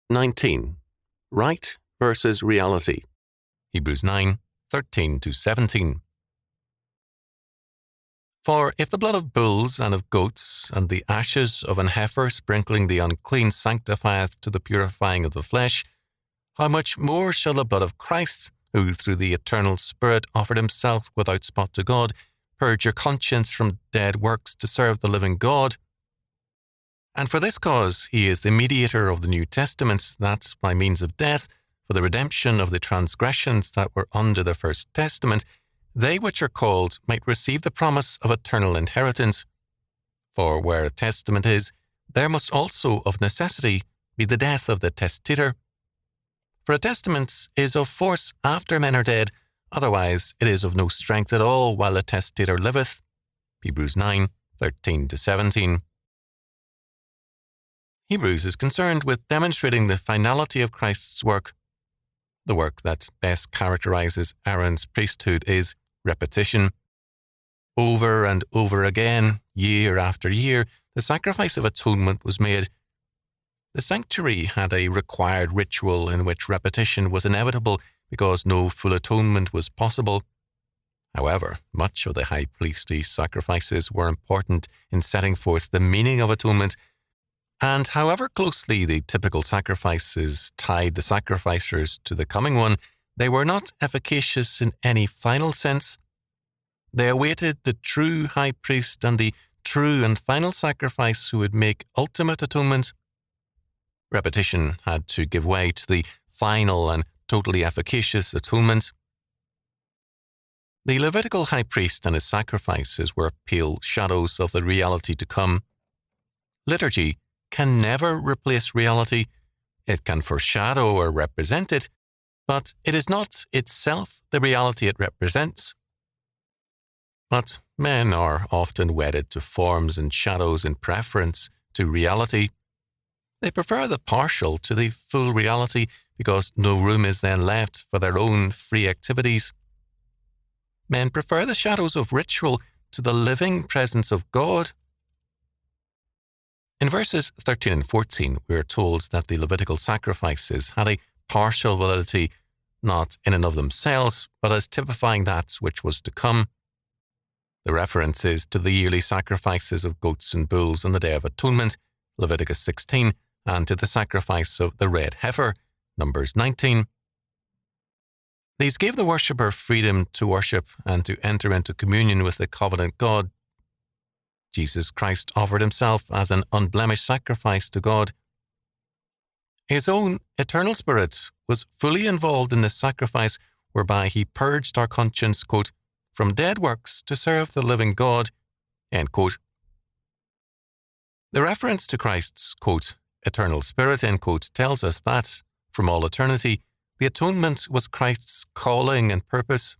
19. Rite versus reality. Hebrews 9:13-17. For if the blood of bulls and of goats, and the ashes of an heifer sprinkling the unclean sanctifieth to the purifying of the flesh, how much more shall the blood of Christ, who through the eternal Spirit offered himself without spot to God, purge your conscience from dead works to serve the living God? And for this cause he is the mediator of the New Testament, that by means of death, for the redemption of the transgressions that were under the first testament, they which are called might receive the promise of eternal inheritance. For where a testament is, there must also of necessity be the death of the testator. For a testament is of force after men are dead, otherwise it is of no strength at all while the testator liveth. Hebrews 9:13-17. Hebrews is concerned with demonstrating the finality of Christ's work. The work that best characterizes Aaron's priesthood is repetition. Over and over again, year after year, the sacrifice of atonement was made. The sanctuary had a required ritual in which repetition was inevitable because no full atonement was possible. However, much of the high priestly sacrifices were important in setting forth the meaning of atonement, and however closely the typical sacrifices tied the sacrificers to the coming one, they were not efficacious in any final sense. They awaited the true high priest and the true and final sacrifice who would make ultimate atonement. Repetition had to give way to the final and totally efficacious atonement. The Levitical high priest and his sacrifices were pale shadows of the reality to come. Liturgy can never replace reality. It can foreshadow or represent it, but it is not itself the reality it represents. But men are often wedded to forms and shadows in preference to reality. They prefer the partial to the full reality because no room is then left for their own free activities. Men prefer the shadows of ritual to the living presence of God. In verses 13 and 14, we are told that the Levitical sacrifices had a partial validity, not in and of themselves, but as typifying that which was to come. The reference is to the yearly sacrifices of goats and bulls on the Day of Atonement, Leviticus 16, and to the sacrifice of the red heifer, Numbers 19. These gave the worshipper freedom to worship and to enter into communion with the covenant God. Jesus Christ offered himself as an unblemished sacrifice to God. His own eternal Spirit was fully involved in this sacrifice, whereby he purged our conscience, quote, from dead works to serve the living God, end quote. The reference to Christ's, quote, eternal Spirit, end quote, tells us that, from all eternity, the atonement was Christ's calling and purpose.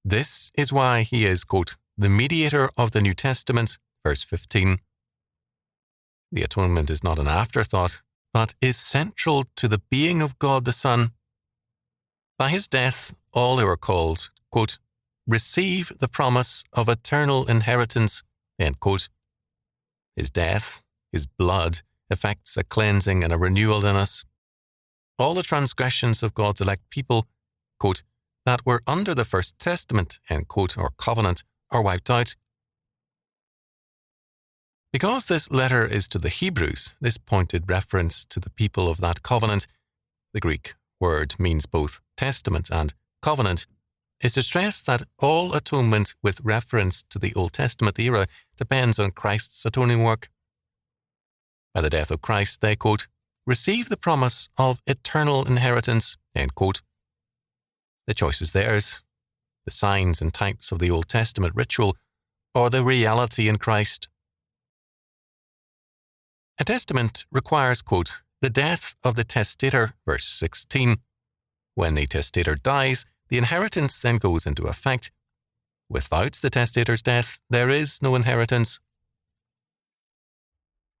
This is why he is, quote, the mediator of the New Testament, verse 15. The atonement is not an afterthought, but is central to the being of God the Son. By his death, all who are called, quote, receive the promise of eternal inheritance, end quote. His death, his blood, effects a cleansing and a renewal in us. All the transgressions of God's elect people, quote, that were under the first testament, end quote, or covenant, are wiped out. Because this letter is to the Hebrews, this pointed reference to the people of that covenant, the Greek word means both testament and covenant, is to stress that all atonement with reference to the Old Testament era depends on Christ's atoning work. By the death of Christ, they, quote, receive the promise of eternal inheritance, end quote. The choice is theirs. The signs and types of the Old Testament ritual, or the reality in Christ. A testament requires, quote, the death of the testator, verse 16. When the testator dies, the inheritance then goes into effect. Without the testator's death, there is no inheritance.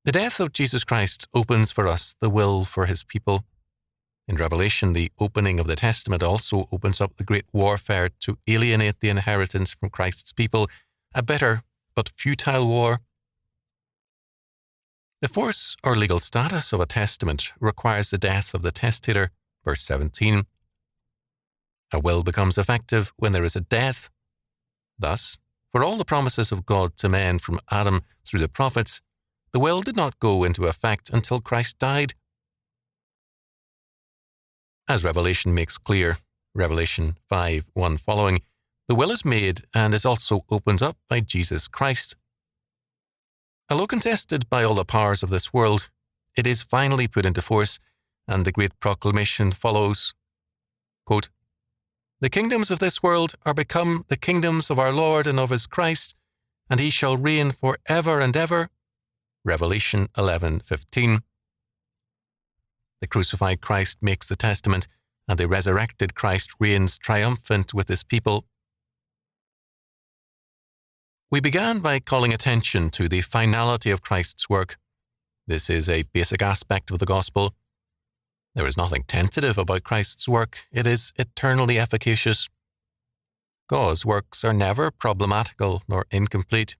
The death of Jesus Christ opens for us the will for his people. In Revelation, the opening of the Testament also opens up the great warfare to alienate the inheritance from Christ's people, a bitter but futile war. The force or legal status of a testament requires the death of the testator, verse 17. A will becomes effective when there is a death. Thus, for all the promises of God to men from Adam through the prophets, the will did not go into effect until Christ died. As Revelation makes clear, Revelation 5:1 following, the will is made and is also opened up by Jesus Christ. Although contested by all the powers of this world, it is finally put into force, and the great proclamation follows, quote, "The kingdoms of this world are become the kingdoms of our Lord and of his Christ, and he shall reign for ever and ever." Revelation 11:15. The crucified Christ makes the testament, and the resurrected Christ reigns triumphant with his people. We began by calling attention to the finality of Christ's work. This is a basic aspect of the gospel. There is nothing tentative about Christ's work. It is eternally efficacious. God's works are never problematical nor incomplete.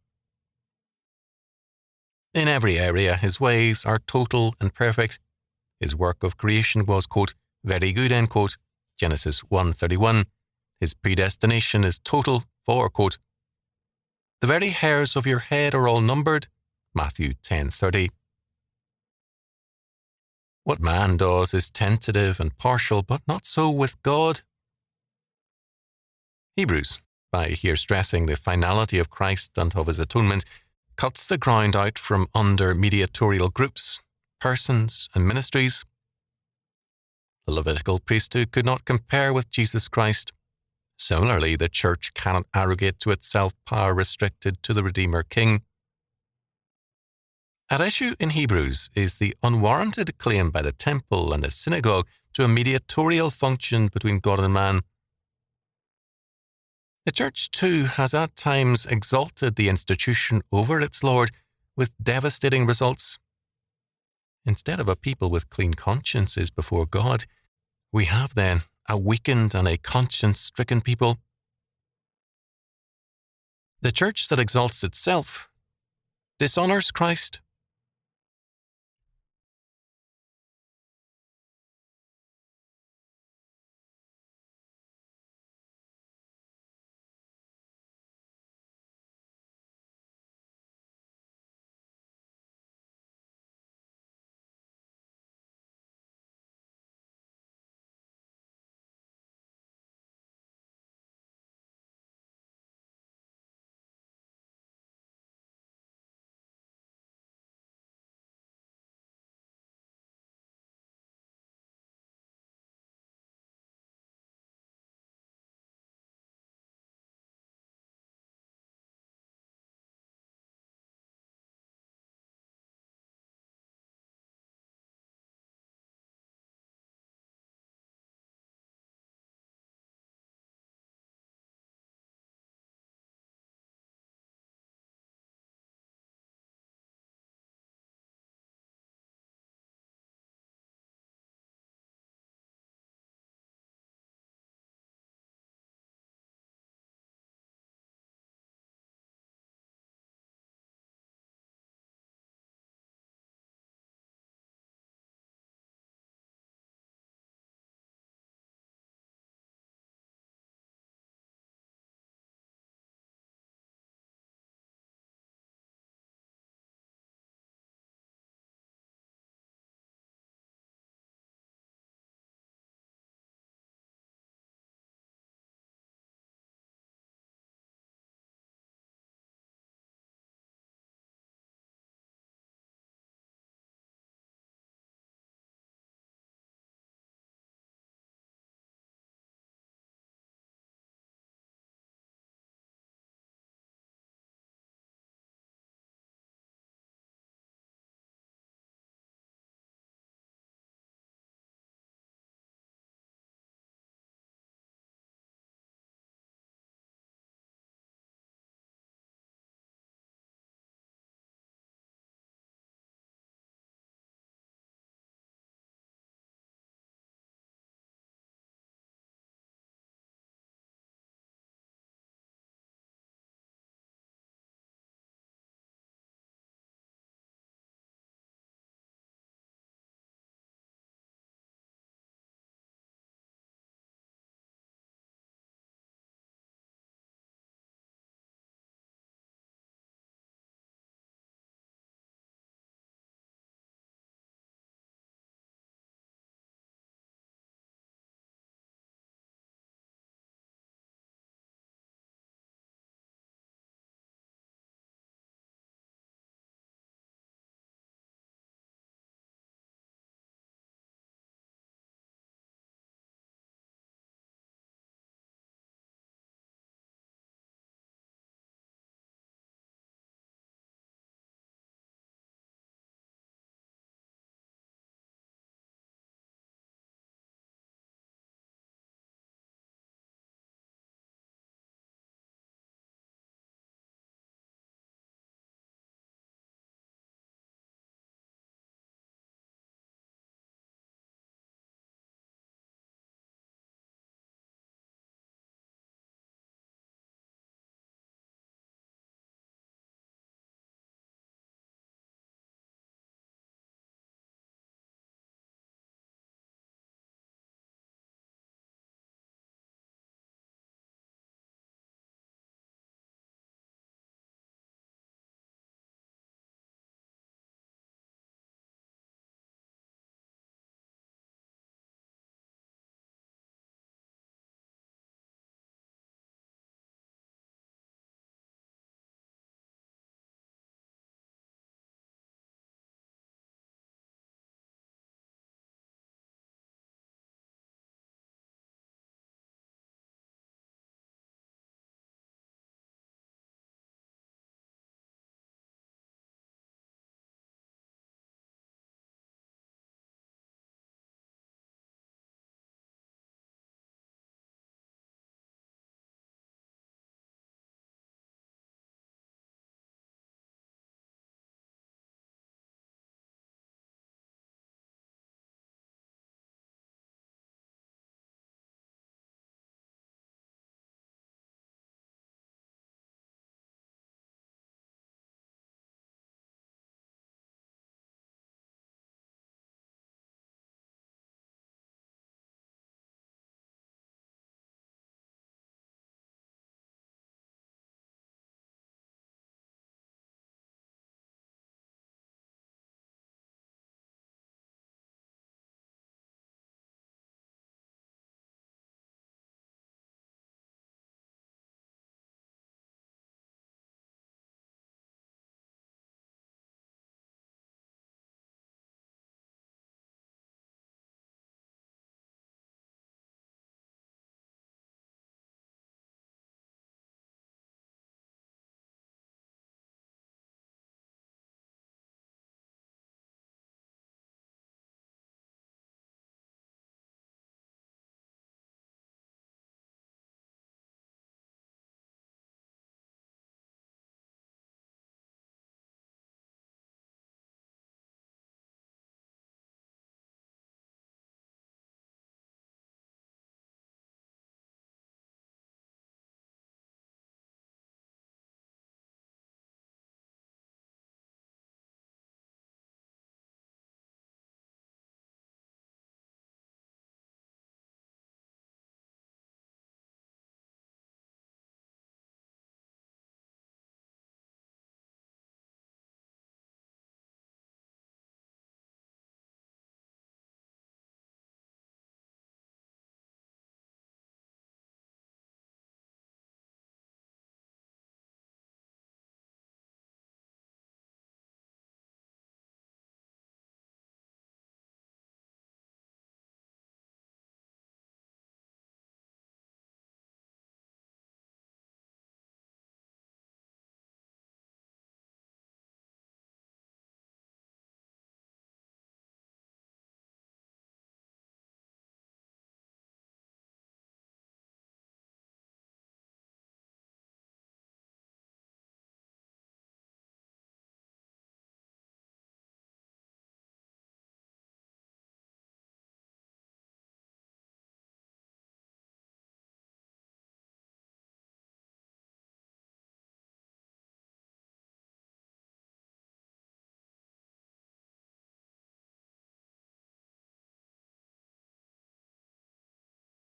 In every area, his ways are total and perfect. His work of creation was, quote, "very good," end quote, Genesis 1:31. His predestination is total for, quote, "the very hairs of your head are all numbered," Matthew 10:30. What man does is tentative and partial, but not so with God. Hebrews, by here stressing the finality of Christ and of his atonement, cuts the ground out from under mediatorial groups, persons, and ministries. The Levitical priesthood could not compare with Jesus Christ. Similarly, the Church cannot arrogate to itself power restricted to the Redeemer King. At issue in Hebrews is the unwarranted claim by the temple and the synagogue to a mediatorial function between God and man. The Church, too, has at times exalted the institution over its Lord with devastating results. Instead of a people with clean consciences before God, we have then a weakened and a conscience-stricken people. The Church that exalts itself dishonours Christ.